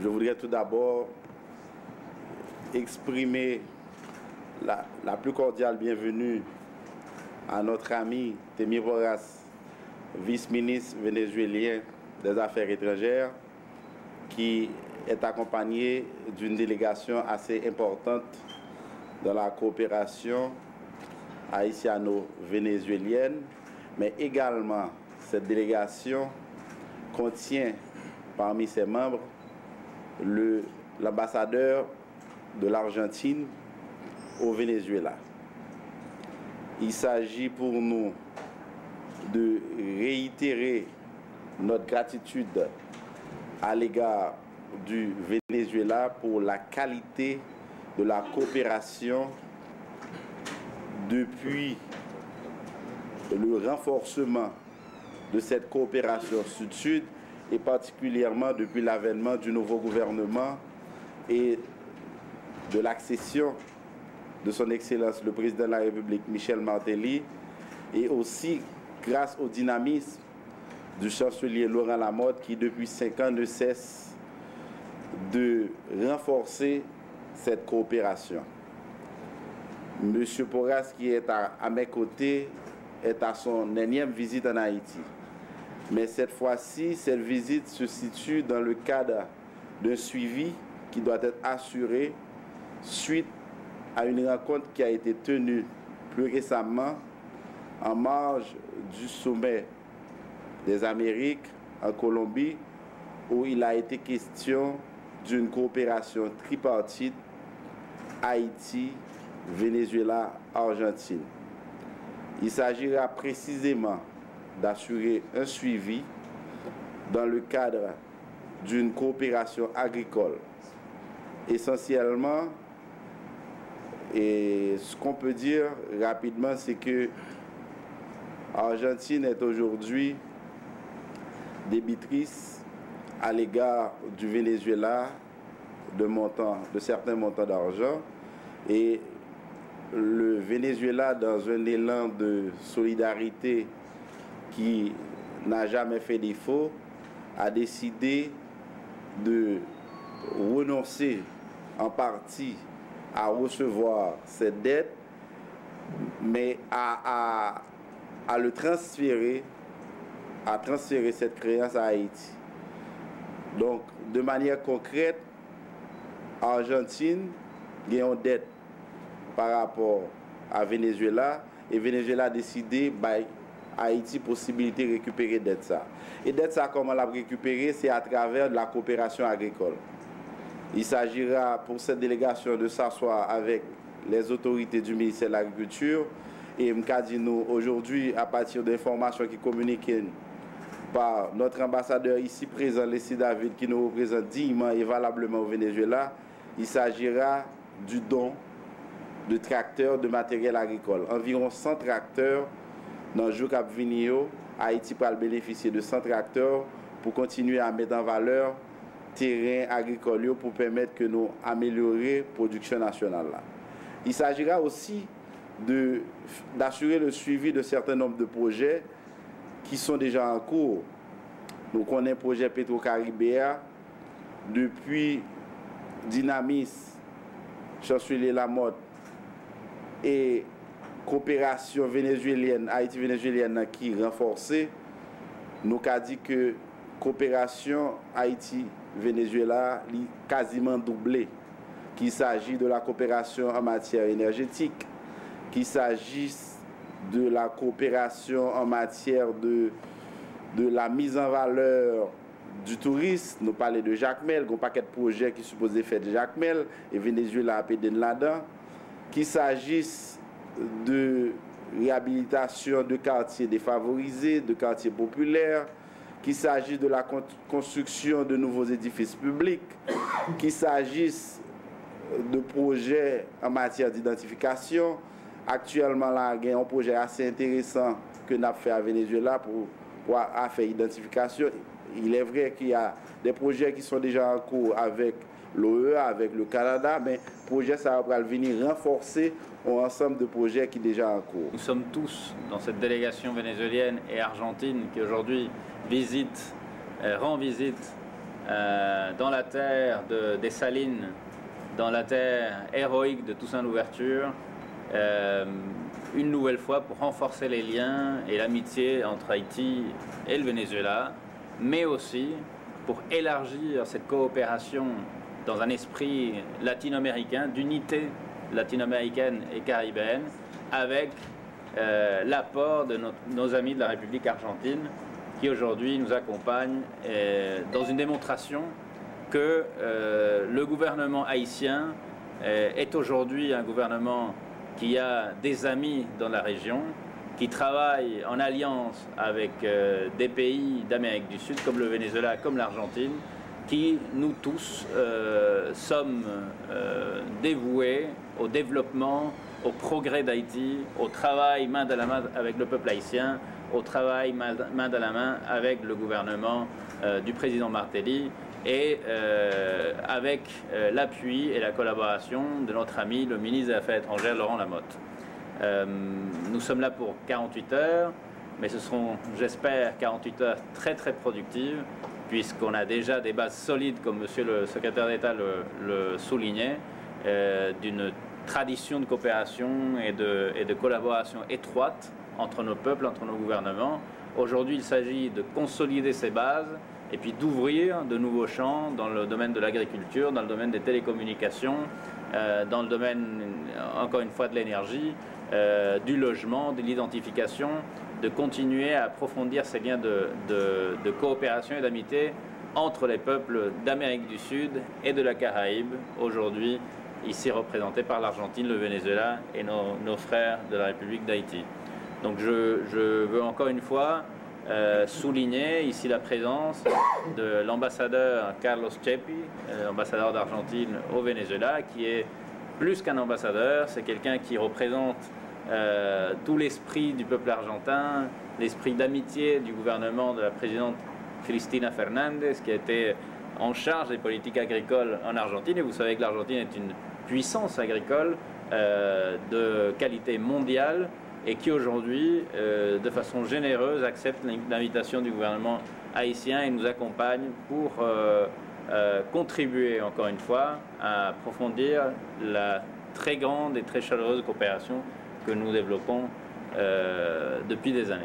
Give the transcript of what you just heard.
Je voudrais tout d'abord exprimer la plus cordiale bienvenue à notre ami Temi Porras, vice-ministre vénézuélien des Affaires étrangères, qui est accompagné d'une délégation assez importante dans la coopération haïtiano-vénézuélienne, mais également cette délégation contient parmi ses membres l'ambassadeur de l'Argentine au Venezuela. Il s'agit pour nous de réitérer notre gratitude à l'égard du Venezuela pour la qualité de la coopération depuis le renforcement de cette coopération sud-sud et particulièrement depuis l'avènement du nouveau gouvernement et de l'accession de son Excellence le Président de la République Michel Martelly, et aussi grâce au dynamisme du chancelier Laurent Lamotte qui depuis 5 ans ne cesse de renforcer cette coopération. Monsieur Porras, qui est à mes côtés, est à son énième visite en Haïti. Mais cette fois-ci, cette visite se situe dans le cadre d'un suivi qui doit être assuré suite à une rencontre qui a été tenue plus récemment en marge du sommet des Amériques en Colombie, où il a été question d'une coopération tripartite Haïti, Venezuela, Argentine. Il s'agira précisément d'assurer un suivi dans le cadre d'une coopération agricole. Essentiellement, et ce qu'on peut dire rapidement, c'est que l'Argentine est aujourd'hui débitrice à l'égard du Venezuela de certains montants d'argent, et le Venezuela, dans un élan de solidarité qui n'a jamais fait défaut, a décidé de renoncer en partie à recevoir cette dette, mais à transférer cette créance à Haïti. Donc, de manière concrète, Argentine a une dette par rapport à Venezuela, et Venezuela a décidé by Haïti possibilité de récupérer dette ça. Et dette ça, comment la récupérer, c'est à travers de la coopération agricole. Il s'agira pour cette délégation de s'asseoir avec les autorités du ministère de l'Agriculture, et nous aujourd'hui, à partir d'informations qui communiquent par notre ambassadeur ici présent, Leslie David, qui nous représente dignement et valablement au Venezuela, il s'agira du don de tracteurs, de matériel agricole. Environ 100 tracteurs dans le jour cap Vinio. Haïti peut bénéficier de 100 tracteurs pour continuer à mettre en valeur terrain agricole pour permettre que nous améliorer la production nationale. Il s'agira aussi d'assurer le suivi de certains nombres de projets qui sont déjà en cours. Nous connaissons le projet Petro-Caribéa depuis Dynamis, chancelier Lamotte et coopération vénézuélienne, Haïti-vénézuélienne qui est renforcée. Nous avons dit que coopération Haïti-Venezuela est quasiment doublée, qu'il s'agit de la coopération en matière énergétique, qu'il s'agisse de la coopération en matière de la mise en valeur du tourisme. Nous parlons de Jacmel, il y a un paquet de projets qui sont supposés faire de Jacmel, et Venezuela a pédé là-dedans. Qu'il s'agisse de réhabilitation de quartiers défavorisés, de quartiers populaires, qu'il s'agisse de la construction de nouveaux édifices publics, qu'il s'agisse de projets en matière d'identification. Actuellement, là, il y a un projet assez intéressant que nous avons fait à Venezuela pour faire l'identification. Il est vrai qu'il y a des projets qui sont déjà en cours avec l'OEA, avec le Canada, mais le projet, ça va venir renforcer un ensemble de projets qui sont déjà en cours. Nous sommes tous dans cette délégation vénézuélienne et argentine qui aujourd'hui rend visite dans la terre des Salines, dans la terre héroïque de Toussaint Louverture, une nouvelle fois pour renforcer les liens et l'amitié entre Haïti et le Venezuela, mais aussi pour élargir cette coopération dans un esprit latino-américain, d'unité latino-américaine et caribéenne, avec l'apport de nos amis de la République argentine, qui aujourd'hui nous accompagnent dans une démonstration que le gouvernement haïtien est aujourd'hui un gouvernement qui a des amis dans la région, qui travaille en alliance avec des pays d'Amérique du Sud, comme le Venezuela, comme l'Argentine, qui, nous tous, sommes dévoués au développement, au progrès d'Haïti, au travail main dans la main avec le peuple haïtien, au travail main dans la main avec le gouvernement du président Martelly et avec l'appui et la collaboration de notre ami, le ministre des Affaires étrangères, Laurent Lamotte. Nous sommes là pour 48 heures, mais ce seront, j'espère, 48 heures très très productives, puisqu'on a déjà des bases solides, comme Monsieur le secrétaire d'État le soulignait, d'une tradition de coopération et de collaboration étroite entre nos peuples, entre nos gouvernements. Aujourd'hui, il s'agit de consolider ces bases et puis d'ouvrir de nouveaux champs dans le domaine de l'agriculture, dans le domaine des télécommunications, dans le domaine, encore une fois, de l'énergie, du logement, de l'identification, de continuer à approfondir ces liens de coopération et d'amitié entre les peuples d'Amérique du Sud et de la Caraïbe, aujourd'hui ici représentés par l'Argentine, le Venezuela et nos frères de la République d'Haïti. Donc je veux encore une fois souligner ici la présence de l'ambassadeur Carlos Chepi, ambassadeur d'Argentine au Venezuela, qui est plus qu'un ambassadeur, c'est quelqu'un qui représente tout l'esprit du peuple argentin, l'esprit d'amitié du gouvernement de la présidente Cristina Fernandez, qui a été en charge des politiques agricoles en Argentine. Et vous savez que l'Argentine est une puissance agricole de qualité mondiale et qui aujourd'hui, de façon généreuse, accepte l'invitation du gouvernement haïtien et nous accompagne pour contribuer, encore une fois, à approfondir la très grande et très chaleureuse coopération que nous développons depuis des années.